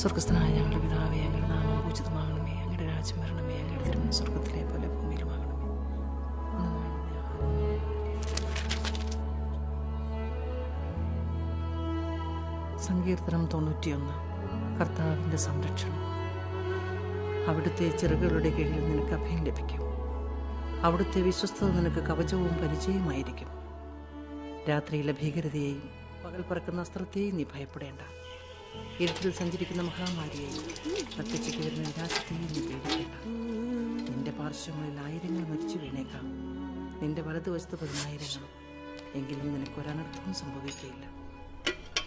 സ്വർഗസ്ഥനായ ഞങ്ങളുടെ പിതാവേ, അങ്ങയുടെ നാമം പൂജിതമാകണമേ. അങ്ങയുടെ രാജ്യം വരണമേ. അങ്ങയുടെ തിരുമനസ്സ് സ്വർഗത്തിലെ പോലെ ഭൂമിയിലുമാകണമേ. അന്നു വേണ്ടുന്ന ആഹാരം സങ്കീർത്തനം 91. കർത്താവിൻ്റെ സംരക്ഷണം. അവിടുത്തെ ചിറകുകളുടെ കീഴിൽ നിനക്ക് അഭയം ലഭിക്കും. അവിടുത്തെ വിശ്വസ്തത നിനക്ക് കവചവും പരിചയമായിരിക്കും. രാത്രിയിലെ ഭീകരതയെയും പകൽ പറക്കുന്ന അസ്ത്രത്തെയും നീ ഭയപ്പെടേണ്ട. ഇരുട്ടിൽ സഞ്ചരിക്കുന്ന മഹാമാരിയെയും നട്ടുച്ചയ്ക്ക് വരുന്ന വിനാശത്തെയും നീ പേടിക്കേണ്ട. നിന്റെ പാർശ്വങ്ങളിൽ 1000 മരിച്ചു വീണേക്കാം, നിന്റെ വലതുവശത്ത് 10,000, എങ്കിലും നിനക്കൊരനർത്ഥവും സംഭവിക്കുകയില്ല.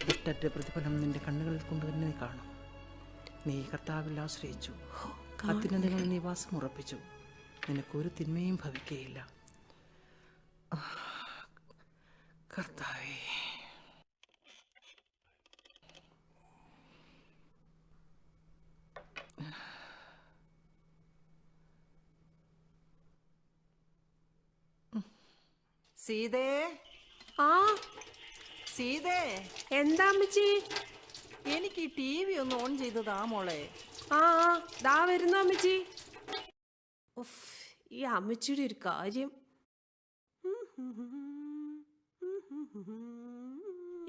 ദുഷ്ടന്റെ പ്രതിഫലം നിന്റെ കണ്ണുകളിൽ കൊണ്ട് തന്നെ കാണും. നീ കർത്താവിൽ ആശ്രയിച്ചു, അത്യുന്നതങ്ങളിൽ നീ വാസം ഉറപ്പിച്ചു. നിനക്കൊരു തിന്മയും ഭവിക്കുകയില്ല. കർത്താവേ, സീതേ, ആ സീതേ, എന്താ അമ്മച്ചി? എനിക്ക് ഈ TV ഒന്ന് ഓൺ ചെയ്തതാ മോളെ. ആ ദാ വരുന്നു അമ്മച്ചി. ഉഫ്, ഈ അമ്മച്ചിയുടെ ഒരു കാര്യം.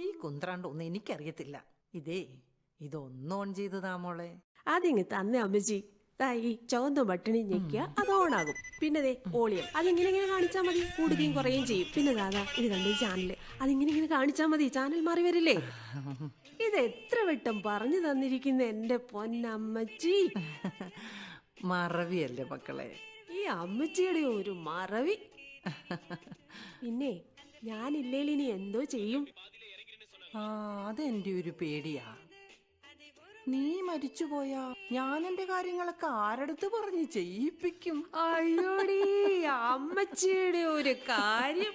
ഈ കുന്ത്രാണ്ടൊന്നും എനിക്കറിയത്തില്ല. ഇതൊന്നും ഓൺ ചെയ്തതാ മോളെ. അതിങ്ങ് തന്നെ അമ്മച്ചി. ദാ ഈ ചുവന്ന ബട്ടണി ഞെക്കിയ അത് ഓണാകും. പിന്നെ ദേ വോളിയം അതിങ്ങനെ കാണിച്ചാൽ മതി, കൂടുകയും കുറയുകയും ചെയ്യും. പിന്നെ ദാദാ ഇത് കണ്ടു ചാനല്, അതിങ്ങനെ കാണിച്ചാൽ മതി, ചാനൽ മാറി വരില്ലേ. ഇത് എത്ര വട്ടം പറഞ്ഞു തന്നിരിക്കുന്ന എന്റെ പൊന്നമ്മച്ചി. മറവിയല്ലേ മക്കളെ ഈ അമ്മച്ചിയുടെ ഒരു മറവി. പിന്നെ ഞാനില്ലേലിനി എന്തോ ചെയ്യും? അതെന്റെ ഒരു പേടിയാ. നീ മരിച്ചുപോയാ ഞാൻ എന്റെ കാര്യങ്ങളൊക്കെ ആരടുത്ത് പറഞ്ഞ് ചെയ്യിപ്പിക്കും? അയ്യോടി അമ്മച്ചിയുടെ ഒരു കാര്യം.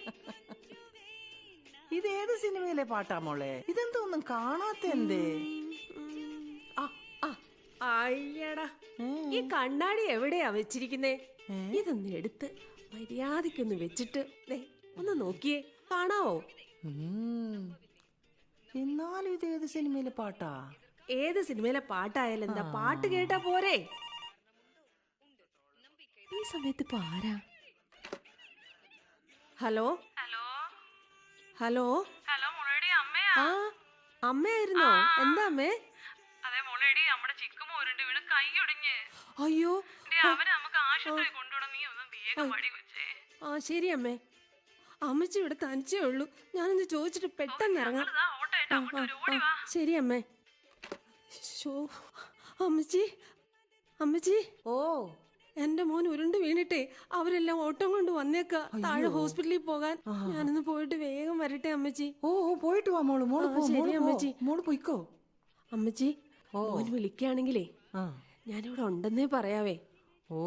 ഇതേത് സിനിമയിലെ പാട്ടാ മോളെ? ഇതെന്തോന്നും കാണാത്ത എന്തേ? അയ്യടാ, ഈ കണ്ണാടി എവിടെയാ വെച്ചിരിക്കുന്നേ? ഇതൊന്ന് എടുത്ത് മര്യാദക്കൊന്ന് വെച്ചിട്ട് ഒന്ന് നോക്കിയേ, കാണാവോ? എന്നാലും ഇതേത് സിനിമയിലെ പാട്ടാ? ഏത് സിനിമയിലെ പാട്ടായാലും എന്താ, പാട്ട് കേട്ടാ പോരെ. ഈ സമയത്ത് ഇപ്പൊ ആരാ? ഹലോ ഹലോ ഹലോ, ആ അമ്മയായിരുന്നോ? എന്താ അമ്മേ? അയ്യോ, ആ ശരി അമ്മേ. അമ്മച്ചി ഇവിടെ തനിച്ചേ ഉള്ളൂ. ഞാനൊന്ന് ചോദിച്ചിട്ട് പെട്ടെന്ന് ഇറങ്ങാം. ശരി അമ്മേ. അമ്മച്ചി അമ്മച്ചി, ഓ എന്റെ മോൻ ഉരുണ്ട് വീണിട്ടേ അവരെല്ലാം ഓട്ടം കൊണ്ട് വന്നേക്കാ താഴെ ഹോസ്പിറ്റലിൽ പോകാൻ. ഞാനൊന്ന് പോയിട്ട് വേഗം വരട്ടെ അമ്മച്ചി. ഓ പോയിട്ട് വാ മോള്. ശരി അമ്മച്ചി. മോള് പോയിക്കോ. അമ്മച്ചി മോൻ വിളിക്കുകയാണെങ്കിലേ ഞാനിവിടെ ഉണ്ടെന്നേ പറയാവേ. ഓ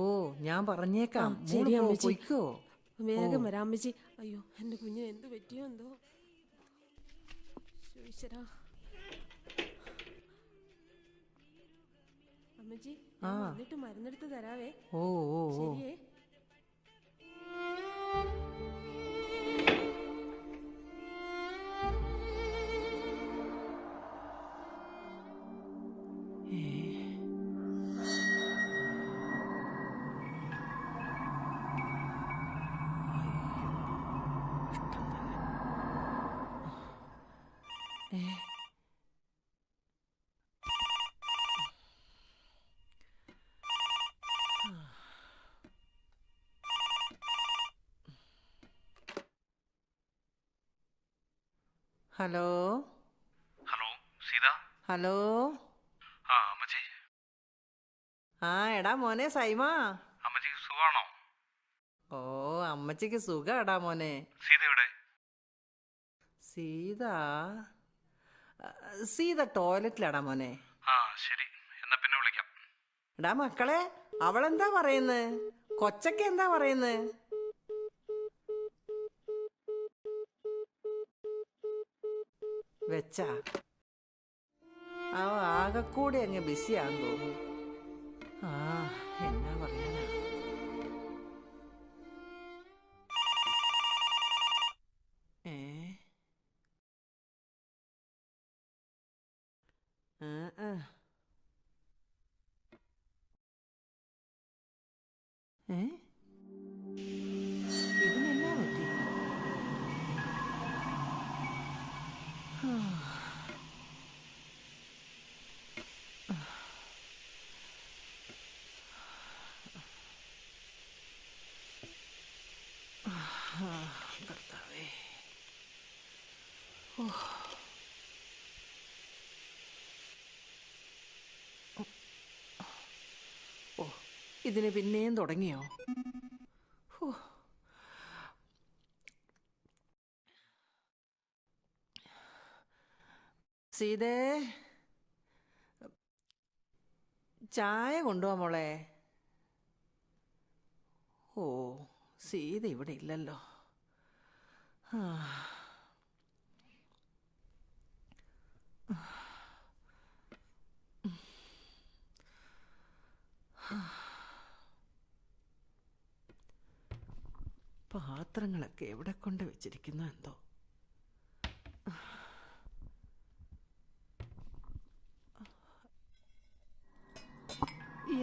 ഞാൻ പറഞ്ഞേക്കാം. ശരി അമ്മച്ചി, പോയിക്കോ, വേഗം വരാം അമ്മച്ചി. അയ്യോ എന്റെ കുഞ്ഞിന് എന്ത് പറ്റിയോ എന്തോ. ഈശ്വരാ. അമ്മച്ചി എന്നിട്ട് മരുന്നെടുത്ത് തരാവേ. ഓ ഓ ശരിയേ. Hello hello Seetha. ഹലോ. അമ്മച്ചി. എടാ മോനെ സൈമാ, അമ്മച്ചിക്ക് സുഖാണോ? ഓ അമ്മച്ചിക്ക് സുഖാടാ മോനെ. സീത എവിടെ? സീത ടോയ്ലറ്റിലാടാ മോനെ. ശരി, എന്നാ പിന്നെ വിളിക്കാം. എടാ മക്കളെ, അവളെന്താ പറയുന്നത്? കൊച്ചൊക്കെ എന്താ പറയുന്നത്? വെച്ചാ ആകെക്കൂടി അങ്ങ് ബിസിയാന്ന് തോന്നുന്നു. എന്നാ പറയാനാ. ഏ ഇതിനെന്നാ പറ്റി? കർത്താവേ. ഓ, ഇതിന് പിന്നെയും തുടങ്ങിയോ? ഓ. സീതേ, ചായ കൊണ്ടുവാ മോളെ. ഓ, സീത ഇവിടെ ഇല്ലല്ലോ. ആ. പാത്രങ്ങളൊക്കെ എവിടെ കൊണ്ട് വെച്ചിരിക്കുന്നു എന്തോ.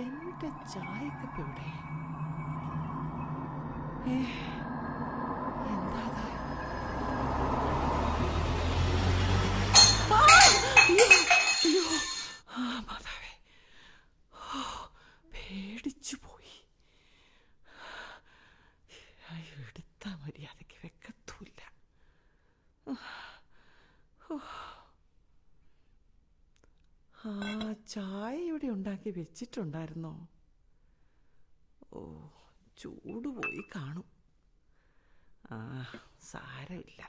എന്റെ ചായക്കപ്പ് എവിടെ? എന്താ മാതാവേ, പേടിച്ചു പോയി. എടുത്ത മര്യാദയ്ക്ക് വെക്കത്തൂല്ല. ആ ചായ ഇവിടെ ഉണ്ടാക്കി വെച്ചിട്ടുണ്ടായിരുന്നോ? ഓ, ചൂട് പോയി കാണും. ആ, സാരമില്ല.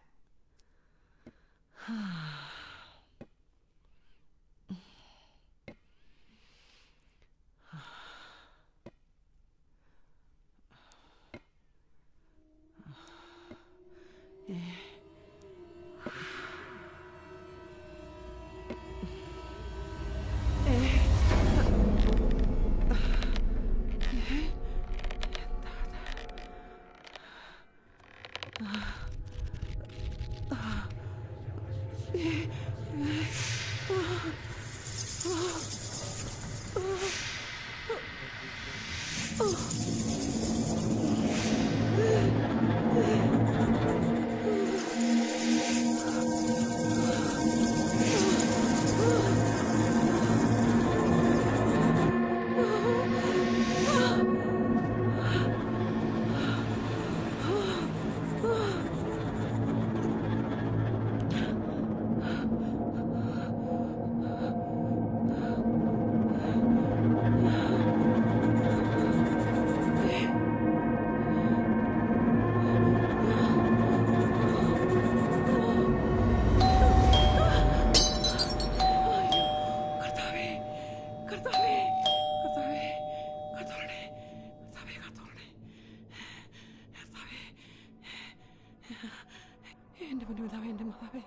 എൻ്റെ മുന്നിതാവേ, എൻ്റെ മാതാവേ,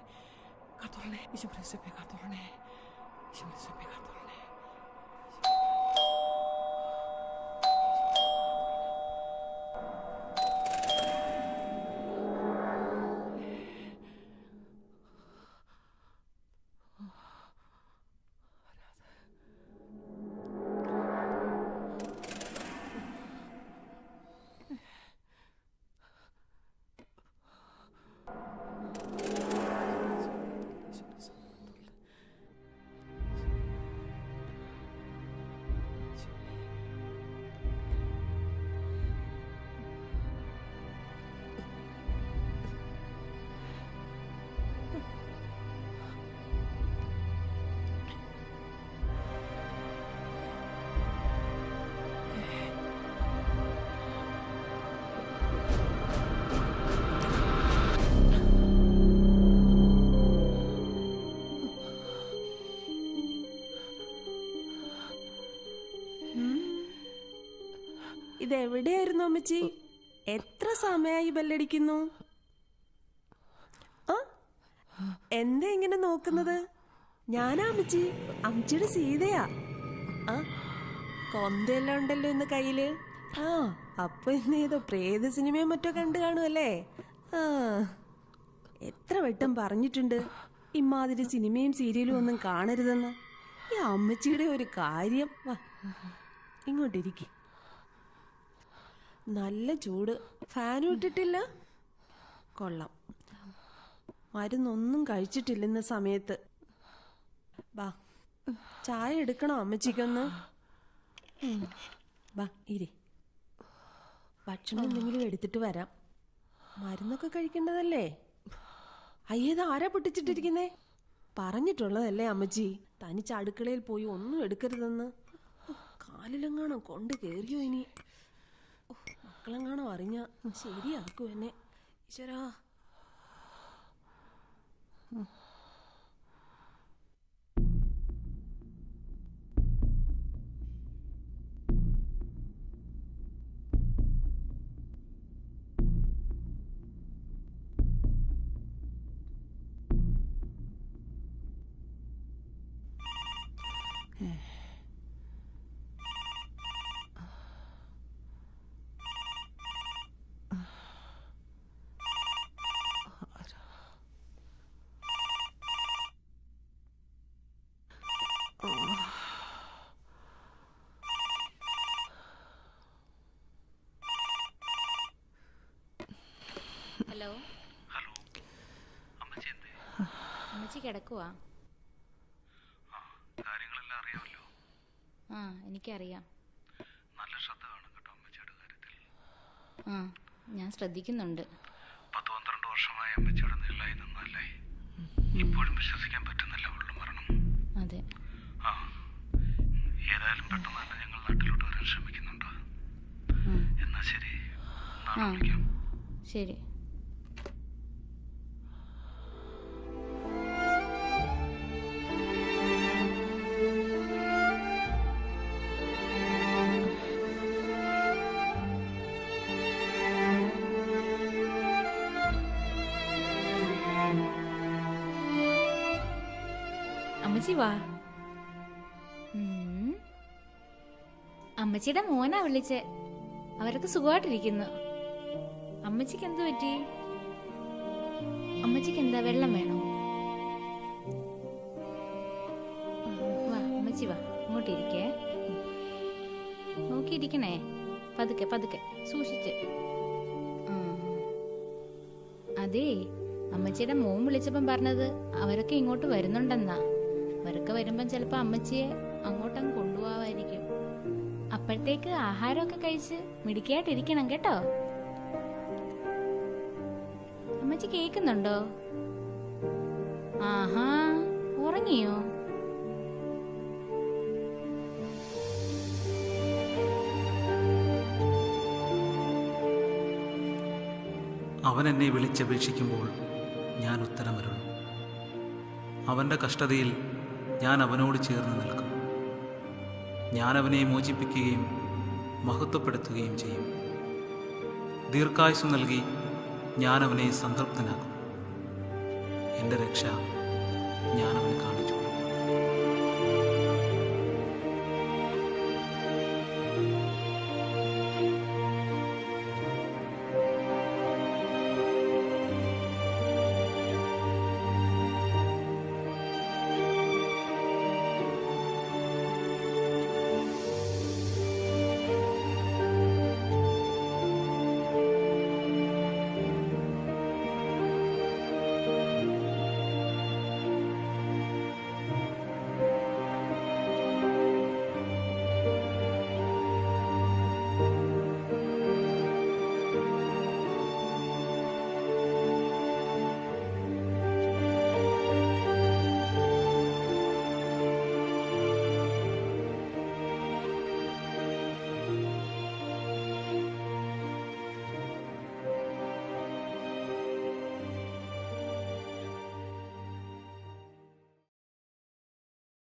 കാത്തോളണേ. ഈശോയെ കാത്തോളണേ. ഈശോയെ കാത്തോളണേ. ഇതെവിടെയായിരുന്നു അമ്മച്ചി? എത്ര സമയമായി ബെല്ലടിക്കുന്നു? എന്താ ഇങ്ങനെ നോക്കുന്നത്? ഞാനാ അമ്മച്ചി, അമ്മച്ചിയുടെ സീതയാ. ആ, കൊന്തയെല്ലാം ഉണ്ടല്ലോ ഇന്ന് കയ്യില്. ആ, അപ്പൊ ഇന്ന് ഏതോ പ്രേത സിനിമയും മറ്റോ കണ്ടു കാണുമല്ലേ? ആ, എത്ര വട്ടം പറഞ്ഞിട്ടുണ്ട് ഇമാതിരി സിനിമയും സീരിയലും ഒന്നും കാണരുതെന്ന്. ഈ അമ്മച്ചിയുടെ ഒരു കാര്യം. വാ, ഇങ്ങോട്ടിരിക്കും. നല്ല ചൂട്. ഫാനും ഇട്ടിട്ടില്ല. കൊള്ളാം. മരുന്നൊന്നും കഴിച്ചിട്ടില്ലെന്ന സമയത്ത്. ബാ, ചായ എടുക്കണോ അമ്മച്ചിക്കൊന്ന്? ബാ ഇരി. ഭക്ഷണം എന്തെങ്കിലും എടുത്തിട്ട് വരാം. മരുന്നൊക്കെ കഴിക്കേണ്ടതല്ലേ? അയ്യേത് ആരാ പൊട്ടിച്ചിട്ടിരിക്കുന്നേ? പറഞ്ഞിട്ടുള്ളതല്ലേ അമ്മച്ചി, തനിച്ച് അടുക്കളയിൽ പോയി ഒന്നും എടുക്കരുതെന്ന്. കാലിലെങ്ങാണോ കൊണ്ട് കയറിയോ ഇനി? മക്കളെങ്ങാണോ അറിഞ്ഞ ശരിയാക്കും എന്നെ. ഈശ്വരാ. ഹലോ. ഹലോ അമ്മച്ചി എന്തേ? അമ്മച്ചി കിടക്കുവാ? ആ, കാര്യങ്ങളെല്ലാം അറിയാമല്ലോ. ആ, എനിക്കറിയാം. നല്ല ശ്രദ്ധ വേണം കേട്ടോ അമ്മച്ചിയുടെ കാര്യത്തിൽ. ആ, ഞാൻ ശ്രദ്ധിക്കുന്നുണ്ട്. 10-12 വർഷമായി അമ്മച്ചിയുടെ നിഴലായി നിന്നല്ലേ. ഇപ്പോഴും വിശ്വസിക്കാൻ പറ്റുന്നില്ല അവളുടെ മരണം. അതെ. ആ, ഏതായാലും പെട്ടെന്ന് തന്നെ ഞങ്ങൾ നാട്ടിലോട്ട് വരാൻ ശ്രമിക്കുന്നുണ്ട്. എന്നാ ശരി, നാളെ വിളിക്കാം. ശരി. അമ്മച്ചി വാ. അമ്മച്ചിയുടെ മോനാ വിളിച്ചേ. അവരൊക്കെ സുഖമായിട്ടിരിക്കുന്നു. അമ്മച്ചിക്ക് എന്ത് പറ്റി? അമ്മച്ചിക്ക് എന്താ, വെള്ളം വേണോ? വാ അമ്മച്ചി വാ, ഇങ്ങോട്ടിരിക്കേ. നോക്കിയിരിക്കണേ, പതുക്കെ പതുക്കെ സൂക്ഷിച്ച്. അതേ, അമ്മച്ചിയുടെ മോൻ വിളിച്ചപ്പം പറഞ്ഞത് അവരൊക്കെ ഇങ്ങോട്ട് വരുന്നുണ്ടെന്നാ. അവരൊക്കെ വരുമ്പം ചിലപ്പോ അമ്മച്ചിയെ അങ്ങോട്ടങ്ങ് കൊണ്ടുപോവായിരിക്കും. അപ്പോഴത്തേക്ക് ആഹാരമൊക്കെ കഴിച്ച് മിടിക്കായിട്ടിരിക്കണം കേട്ടോ. അമ്മച്ചി കേൾക്കുന്നുണ്ടോ? ആഹാ, ഉറങ്ങിയോ? അവൻ എന്നെ വിളിച്ചപേക്ഷിക്കുമ്പോൾ ഞാൻ ഉത്തരമരുളും. അവൻ്റെ കഷ്ടതയിൽ ഞാൻ അവനോട് ചേർന്ന് നിൽക്കും. ഞാൻ അവനെ മോചിപ്പിക്കുകയും മഹത്വപ്പെടുത്തുകയും ചെയ്യും. ദീർഘായുസ്സ് നൽകി ഞാൻ അവനെ സംതൃപ്തനാക്കും. എൻ്റെ രക്ഷ ഞാൻ അവന് കാണിച്ചു.